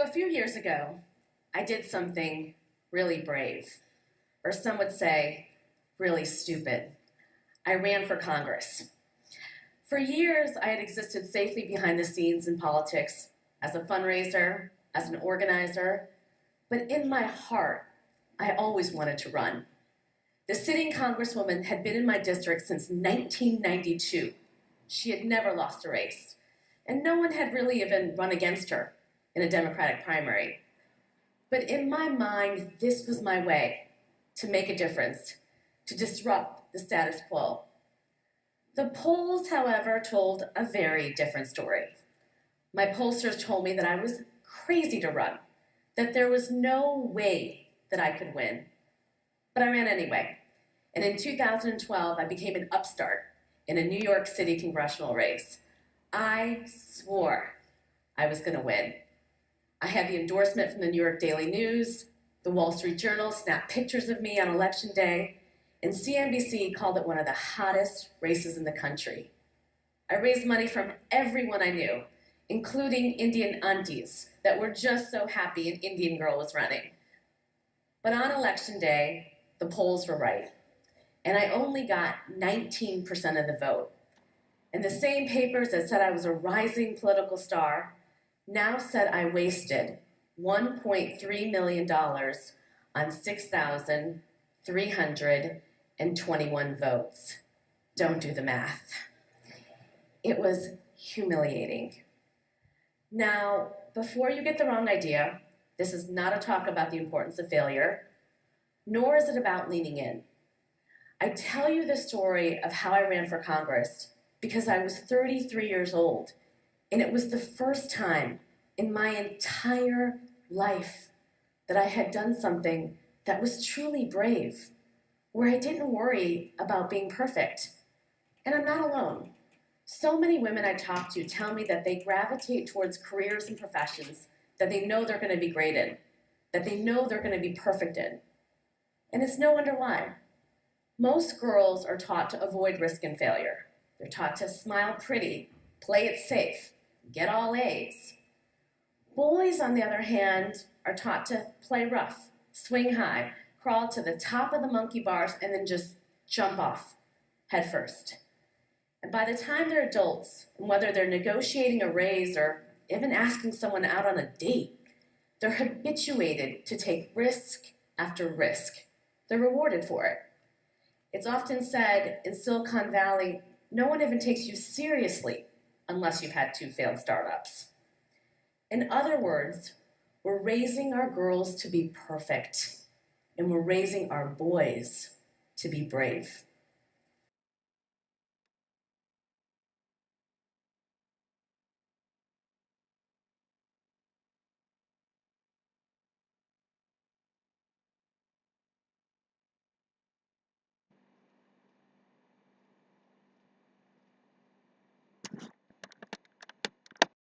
A few years ago, I did something really brave, or some would say really stupid. I ran for Congress. For years, I had existed safely behind the scenes in politics as a fundraiser, as an organizer, but in my heart, I always wanted to run. The sitting congresswoman had been in my district since 1992. She had never lost a race, and no one had really even run against her in a Democratic primary. But in my mind, this was my way to make a difference, to disrupt the status quo. The polls, however, told a very different story. My pollsters told me that I was crazy to run, that there was no way that I could win. But I ran anyway. And in 2012, I became an upstart in a New York City congressional race. I swore I was going to win. I had the endorsement from the New York Daily News, the Wall Street Journal snapped pictures of me on election day, and CNBC called it one of the hottest races in the country. I raised money from everyone I knew, including Indian aunties that were just so happy an Indian girl was running. But on election day, the polls were right, and I only got 19% of the vote. And the same papers that said I was a rising political star now said I wasted $1.3 million on 6,321 votes. Don't do the math. It was humiliating. Now, before you get the wrong idea, this is not a talk about the importance of failure, nor is it about leaning in. I tell you the story of how I ran for Congress because I was 33 years old, and it was the first time in my entire life that I had done something that was truly brave, where I didn't worry about being perfect. And I'm not alone. So many women I talk to tell me that they gravitate towards careers and professions that they know they're going to be great in, that they know they're going to be perfect in. And it's no wonder why. Most girls are taught to avoid risk and failure. They're taught to smile pretty, play it safe, get all A's. Boys, on the other hand, are taught to play rough, swing high, crawl to the top of the monkey bars, and then just jump off head first. And by the time they're adults, and whether they're negotiating a raise or even asking someone out on a date, they're habituated to take risk after risk. They're rewarded for it. It's often said in Silicon Valley, no one even takes you seriously unless you've had 2 failed startups. In other words, we're raising our girls to be perfect, and we're raising our boys to be brave.